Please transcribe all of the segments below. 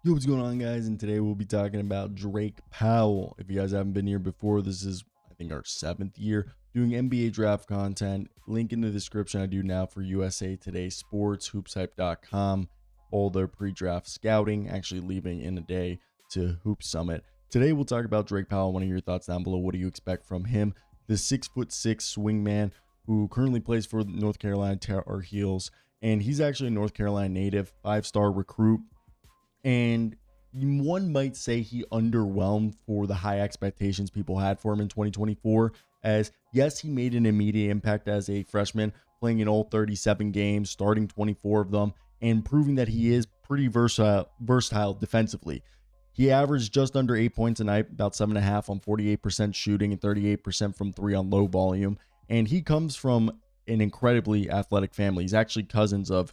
Yo, what's going on, guys? And today we'll be talking about Drake Powell. If you guys haven't been here before, this is, I think, our 7th year doing NBA draft content. Link in the description. I do now for USA Today Sports, hoopshype.com, all their pre-draft scouting, actually leaving in a day to Hoop Summit. Today we'll talk about Drake Powell. What are your thoughts down below? What do you expect from him? The 6'6" swingman who currently plays for North Carolina Tar Heels, and he's actually a North Carolina native, 5-star recruit. And one might say he underwhelmed for the high expectations people had for him in 2024, as yes, he made an immediate impact as a freshman, playing in all 37 games, starting 24 of them, and proving that he is pretty versatile defensively. He averaged just under 8 points a night, about 7.5 on 48% shooting and 38% from three on low volume. And he comes from an incredibly athletic family. He's actually cousins of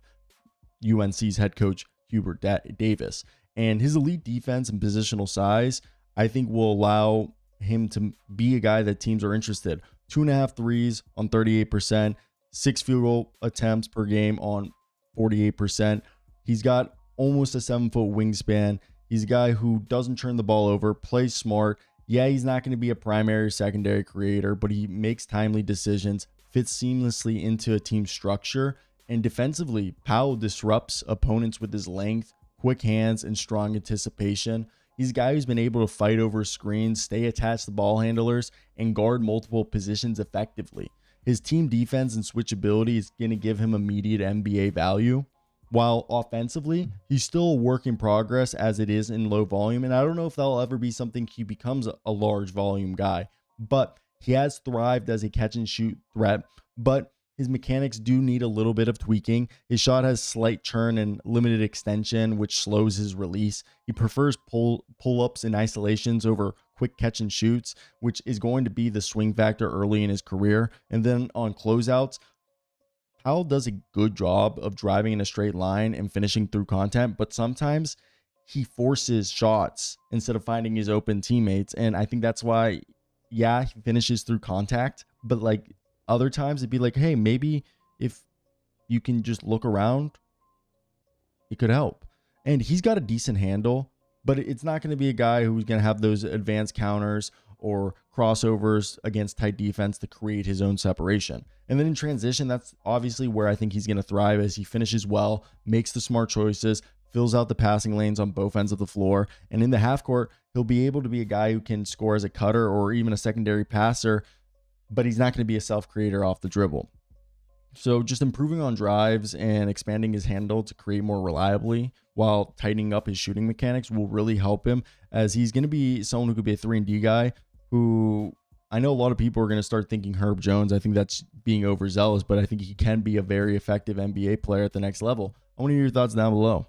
UNC's head coach Hubert Davis, and his elite defense and positional size, I think, will allow him to be a guy that teams are interested. 2.5 threes on 38%, 6 field goal attempts per game on 48%. He's got almost a 7-foot wingspan. He's a guy who doesn't turn the ball over, plays smart. Yeah, he's not going to be a primary or secondary creator, but he makes timely decisions, fits seamlessly into a team structure. And defensively, Powell disrupts opponents with his length, quick hands, and strong anticipation. He's a guy who's been able to fight over screens, stay attached to ball handlers, and guard multiple positions effectively. His team defense and switchability is going to give him immediate NBA value. While offensively, he's still a work in progress as it is in low volume. And I don't know if that'll ever be something he becomes a large volume guy. But he has thrived as a catch and shoot threat. But his mechanics do need a little bit of tweaking. His shot has slight churn and limited extension, which slows his release. He prefers pull-ups and isolations over quick catch and shoots, which is going to be the swing factor early in his career. And then on closeouts, Powell does a good job of driving in a straight line and finishing through contact, but sometimes he forces shots instead of finding his open teammates. And I think that's why, yeah, he finishes through contact, but like, other times it'd be like, hey, maybe if you can just look around, it could help. And he's got a decent handle, but it's not going to be a guy who's going to have those advanced counters or crossovers against tight defense to create his own separation. And then in transition, that's obviously where I think he's going to thrive, as he finishes well, makes the smart choices, fills out the passing lanes on both ends of the floor. And in the half court, he'll be able to be a guy who can score as a cutter or even a secondary passer, but he's not going to be a self-creator off the dribble. So just improving on drives and expanding his handle to create more reliably while tightening up his shooting mechanics will really help him, as he's going to be someone who could be a 3-and-D guy who, I know a lot of people are going to start thinking Herb Jones. I think that's being overzealous, but I think he can be a very effective NBA player at the next level. I want to hear your thoughts down below.